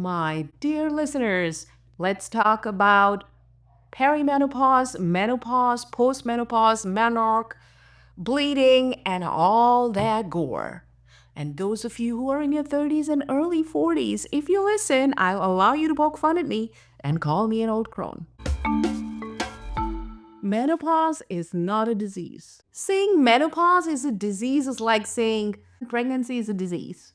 My dear listeners, let's talk about perimenopause, menopause, postmenopause, menarche, bleeding, and all that gore. And those of you who are in your 30s and early 40s, if you listen, I'll allow you to poke fun at me and call me an old crone. Menopause is not a disease. Saying menopause is a disease is like saying pregnancy is a disease,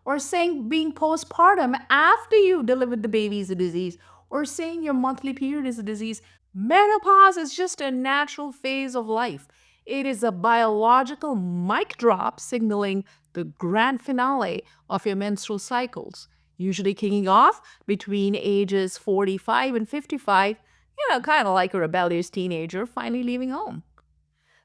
or saying being postpartum after you've delivered the baby is a disease, or saying your monthly period is a disease. Menopause is just a natural phase of life. It is a biological mic drop signaling the grand finale of your menstrual cycles, usually kicking off between ages 45 and 55, kind of like a rebellious teenager finally leaving home.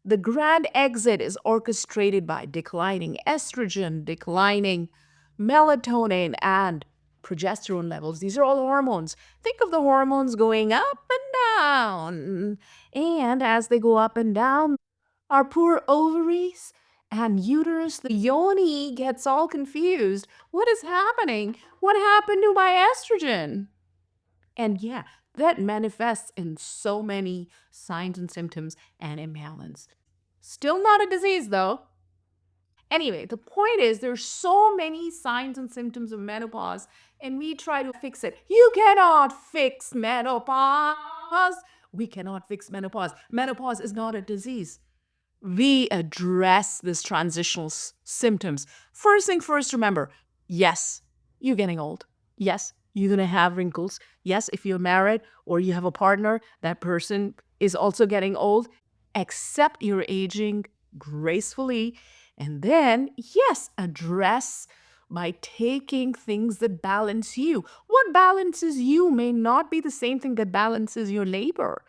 The grand exit is orchestrated by declining estrogen, declining melatonin, and progesterone levels. These are all hormones. Think of the hormones going up and down. And as they go up and down, our poor ovaries and uterus, the yoni gets all confused. What is happening? What happened to my estrogen? And yeah, that manifests in so many signs and symptoms and imbalance. Still not a disease though. Anyway, the point is there's so many signs and symptoms of menopause and we try to fix it. You cannot fix menopause. We cannot fix menopause. Menopause is not a disease. We address this transitional symptoms. First thing first, remember, yes, you're getting old. Yes, you're going to have wrinkles. Yes, if you're married or you have a partner, that person is also getting old. Accept you're aging gracefully. And then, yes, address by taking things that balance you. What balances you may not be the same thing that balances your labor,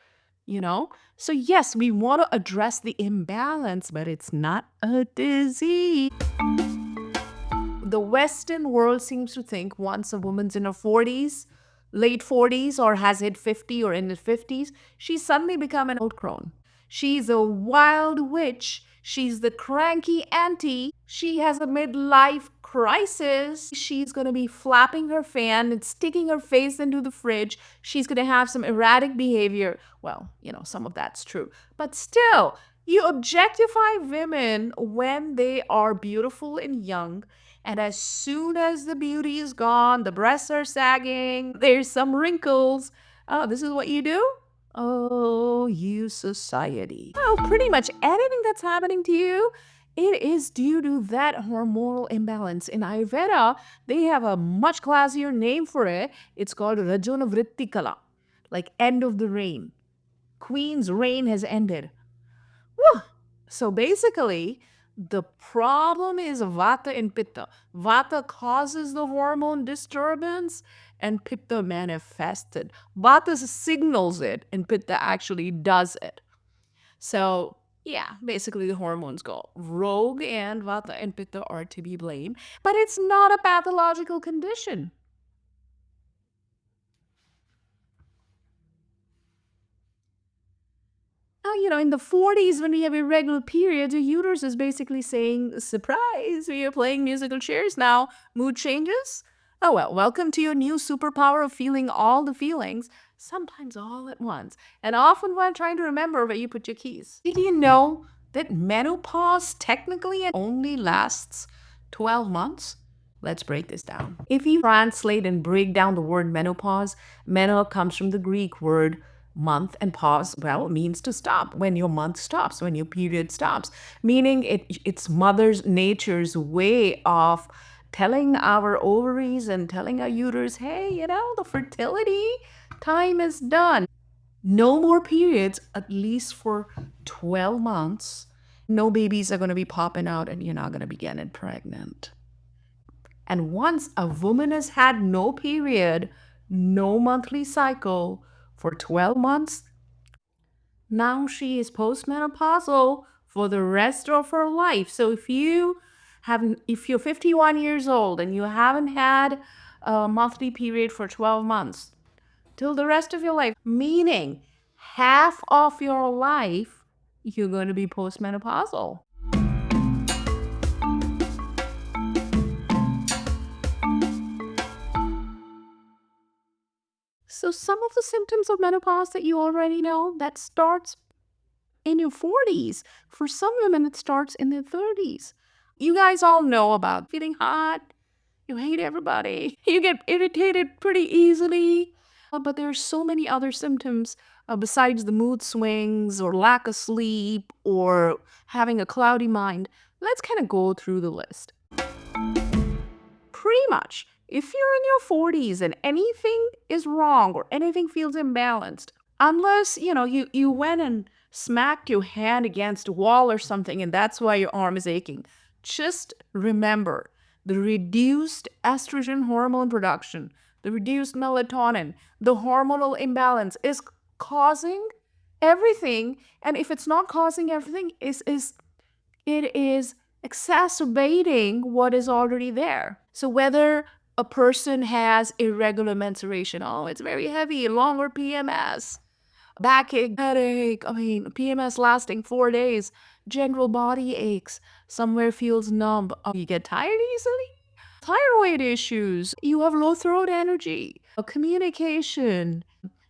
you know? So, yes, we want to address the imbalance, but it's not a disease. The Western world seems to think once a woman's in her 40s, late 40s, or has hit 50 or in her 50s, she's suddenly become an old crone. She's a wild witch. She's the cranky auntie. She has a midlife crisis. She's going to be flapping her fan and sticking her face into the fridge. She's going to have some erratic behavior. Well, some of that's true. But still, you objectify women when they are beautiful and young, and as soon as the beauty is gone, the breasts are sagging, there's some wrinkles. Oh, this is what you do? Oh, you society. Oh, pretty much anything that's happening to you, it is due to that hormonal imbalance. In Ayurveda, they have a much classier name for it. It's called Rajona Vrittikala, like end of the reign. Queen's reign has ended. Whew. So basically, the problem is Vata and Pitta. Vata causes the hormone disturbance and Pitta manifests it. Vata signals it and Pitta actually does it. So, yeah, basically the hormones go rogue and Vata and Pitta are to be blamed, but it's not a pathological condition. Now, in the 40s, when we have irregular periods, your uterus is basically saying, surprise, we are playing musical chairs now. Mood changes? Oh, well, welcome to your new superpower of feeling all the feelings, sometimes all at once, and often while trying to remember where you put your keys. Did you know that menopause technically only lasts 12 months? Let's break this down. If you translate and break down the word menopause, meno comes from the Greek word month, and pause, well, means to stop. When your month stops, when your period stops, meaning it's mother's nature's way of telling our ovaries and telling our uterus, hey, the fertility time is done. No more periods, at least for 12 months. No babies are going to be popping out and you're not going to be getting pregnant. And once a woman has had no period, no monthly cycle for 12 months, now she is postmenopausal for the rest of her life. So if you're 51 years old and you haven't had a monthly period for 12 months, till the rest of your life, meaning half of your life, you're going to be postmenopausal. So some of the symptoms of menopause that you already know, that starts in your 40s. For some women, it starts in their 30s. You guys all know about feeling hot. You hate everybody. You get irritated pretty easily. But there are so many other symptoms besides the mood swings or lack of sleep or having a cloudy mind. Let's kind of go through the list. Pretty much, if you're in your 40s and anything is wrong or anything feels imbalanced, unless, you went and smacked your hand against a wall or something and that's why your arm is aching, just remember the reduced estrogen hormone production, the reduced melatonin, the hormonal imbalance is causing everything. And if it's not causing everything, it is exacerbating what is already there. So whether a person has irregular menstruation, oh, it's very heavy, longer PMS, backache, headache, PMS lasting 4 days, general body aches, somewhere feels numb, you get tired easily, thyroid issues, you have low throat energy, communication,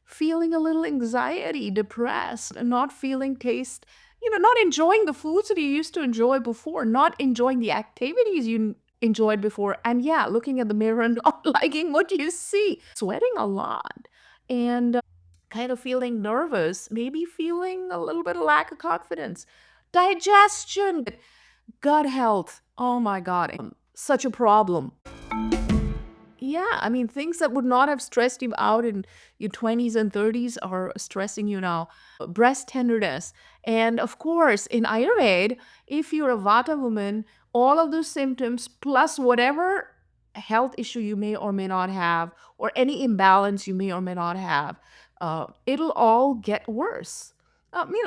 feeling a little anxiety, depressed, and not feeling taste, not enjoying the foods that you used to enjoy before, not enjoying the activities you enjoyed before, and yeah, looking at the mirror and not liking what you see, sweating a lot, and kind of feeling nervous, maybe feeling a little bit of lack of confidence, digestion, gut health. Oh my God, such a problem. Yeah, things that would not have stressed you out in your 20s and 30s are stressing you now. Breast tenderness. And of course, in Ayurveda, if you're a Vata woman, all of those symptoms plus whatever health issue you may or may not have, or any imbalance you may or may not have, it'll all get worse.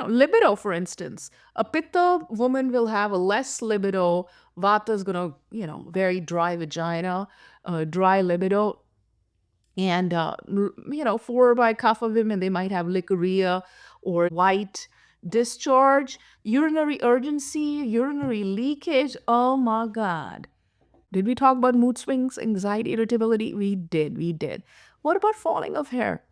Libido, for instance. A Pitta woman will have a less libido. Vata is going to, very dry vagina, dry libido. And, for by kapha women, they might have licorrhea or white discharge, urinary urgency, urinary leakage. Oh my God. Did we talk about mood swings, anxiety, irritability? We did. We did. What about falling of hair?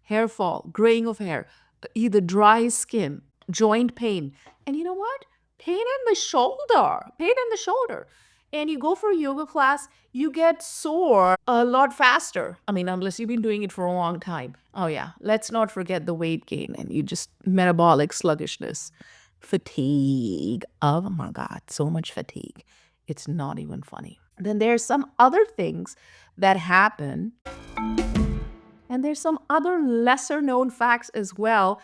Hair fall, graying of hair, either dry skin, joint pain. And you know what? Pain in the shoulder. And you go for a yoga class, you get sore a lot faster. Unless you've been doing it for a long time. Oh, yeah. Let's not forget the weight gain and you just metabolic sluggishness, fatigue. Oh my God, so much fatigue. It's not even funny. Then there's some other things that happen, and there's some other lesser known facts as well.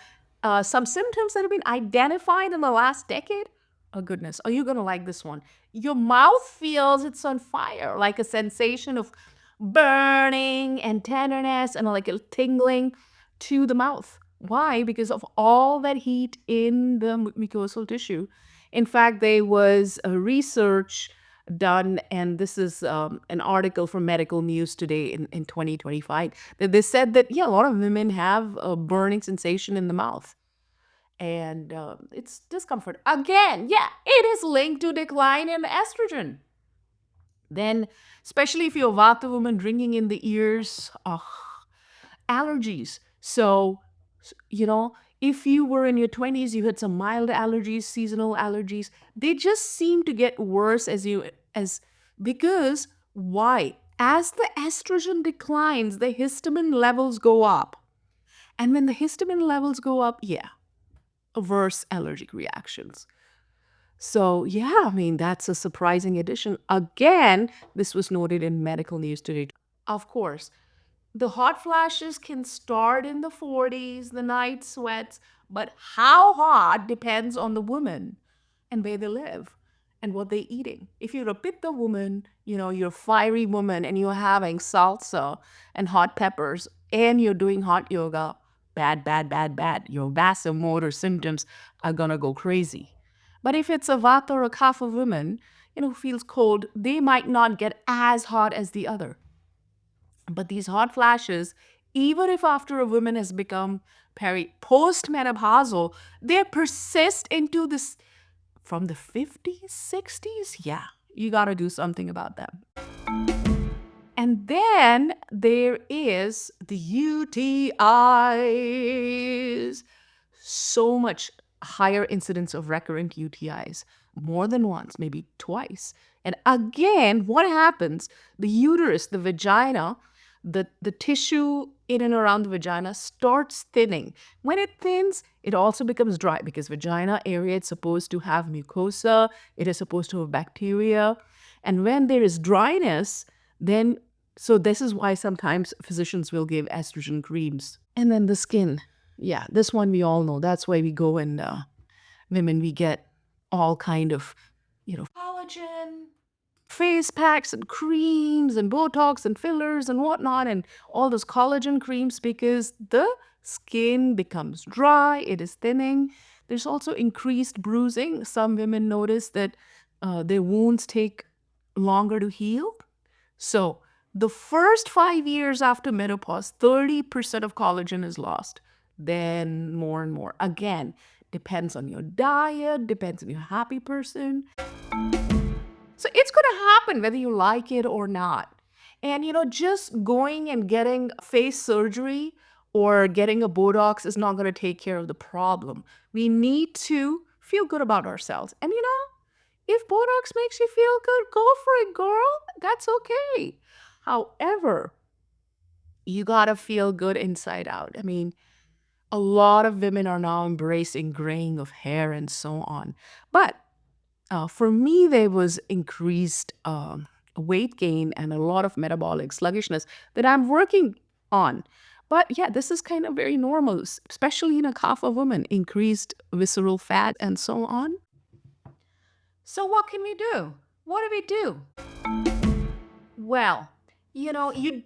Some symptoms that have been identified in the last decade. Oh, goodness. Are you going to like this one? Your mouth feels it's on fire, like a sensation of burning and tenderness and like a tingling to the mouth. Why? Because of all that heat in the mucosal tissue. In fact, there was a research done, and this is an article from Medical News today in 2025, that they said that, yeah, a lot of women have a burning sensation in the mouth. And it's discomfort. Again, yeah, it is linked to decline in estrogen. Then, especially if you're a Vata woman, ringing in the ears, allergies. So, you know, if you were in your 20s, you had some mild allergies, seasonal allergies, they just seem to get worse as because why? As the estrogen declines, the histamine levels go up. And when the histamine levels go up, yeah, worse allergic reactions. So, yeah, that's a surprising addition. Again, this was noted in Medical News today. Of course, the hot flashes can start in the 40s, the night sweats, but how hot depends on the woman and where they live and what they're eating. If you're a pitta woman, you're a fiery woman and you're having salsa and hot peppers and you're doing hot yoga, bad, bad, bad, bad. Your vasomotor symptoms are gonna go crazy. But if it's a vata or a kapha woman, who feels cold, they might not get as hot as the other. But these hot flashes, even if after a woman has become post-menopausal, they persist into this from the 50s, 60s. Yeah, you got to do something about them. And then there is the UTIs. So much higher incidence of recurrent UTIs, more than once, maybe twice. And again, what happens? The uterus, the vagina, the tissue in and around the vagina starts thinning. When it thins, it also becomes dry because vagina area is supposed to have mucosa, it is supposed to have bacteria. And when there is dryness, then so this is why sometimes physicians will give estrogen creams. And then the skin. Yeah, this one we all know. That's why we go and women, we get all kind of, collagen, face packs and creams and Botox and fillers and whatnot and all those collagen creams because the skin becomes dry, it is thinning. There's also increased bruising. Some women notice that their wounds take longer to heal. So the first 5 years after menopause, 30% of collagen is lost. Then more and more. Again, depends on your diet, depends on your happy person. So it's going to happen whether you like it or not. And just going and getting face surgery or getting a Botox is not going to take care of the problem. We need to feel good about ourselves. And if Botox makes you feel good, go for it, girl. That's okay. However, you got to feel good inside out. I mean, a lot of women are now embracing graying of hair and so on. But for me, there was increased weight gain and a lot of metabolic sluggishness that I'm working on. But yeah, this is kind of very normal, especially in a kapha woman, increased visceral fat and so on. So what can we do? What do we do? Well, you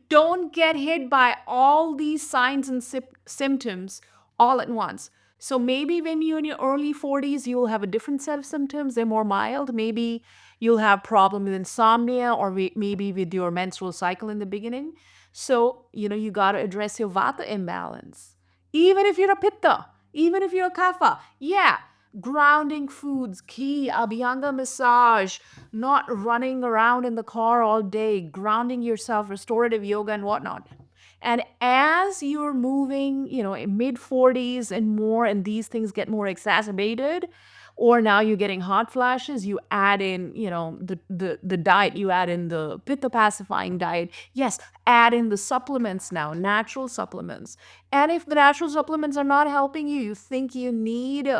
don't get hit by all these signs and symptoms all at once. So maybe when you're in your early 40s, you'll have a different set of symptoms. They're more mild. Maybe you'll have problem with insomnia or maybe with your menstrual cycle in the beginning. So, you got to address your vata imbalance. Even if you're a pitta, even if you're a kapha, yeah, grounding foods, key, abhyanga massage, not running around in the car all day, grounding yourself, restorative yoga and whatnot. And as you're moving, in mid 40s and more, and these things get more exacerbated, or now you're getting hot flashes, you add in, the diet, you add in the pitta pacifying diet. Yes, add in the supplements now, natural supplements. And if the natural supplements are not helping you, you think you need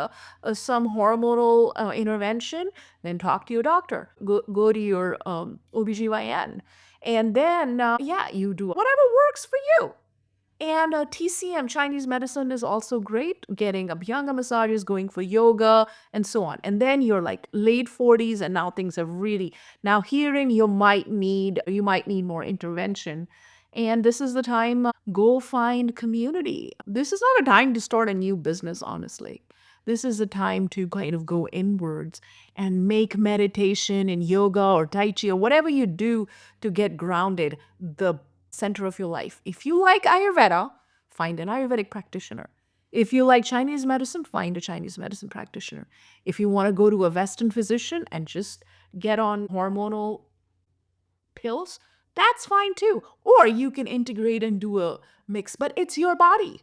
some hormonal intervention, then talk to your doctor. Go to your OBGYN. And then, yeah, you do whatever works for you. And TCM, Chinese medicine, is also great. Getting Abhyanga massages, going for yoga, and so on. And then you're like late 40s, and now things have really. Now herein you might need more intervention. And this is the time, go find community. This is not a time to start a new business, honestly. This is a time to kind of go inwards and make meditation and yoga or Tai Chi or whatever you do to get grounded the center of your life. If you like Ayurveda, find an Ayurvedic practitioner. If you like Chinese medicine, find a Chinese medicine practitioner. If you want to go to a Western physician and just get on hormonal pills, that's fine too. Or you can integrate and do a mix, but it's your body.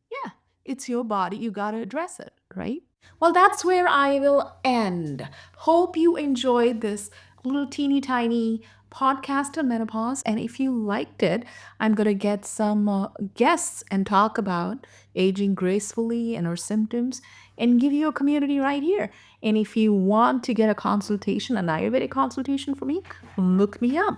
Yeah, it's your body. You got to address it, right? Well, that's where I will end. Hope you enjoyed this little teeny tiny podcast on menopause. And if you liked it, I'm going to get some guests and talk about aging gracefully and our symptoms and give you a community right here. And if you want to get a consultation, an Ayurvedic consultation for me, look me up.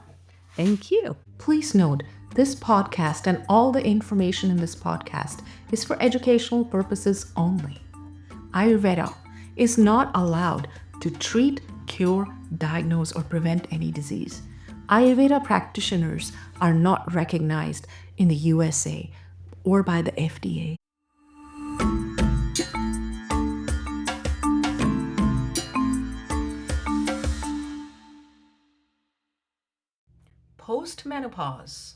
Thank you. Please note, this podcast and all the information in this podcast is for educational purposes only. Ayurveda is not allowed to treat, cure, diagnose, or prevent any disease. Ayurveda practitioners are not recognized in the USA or by the FDA. Post-menopause.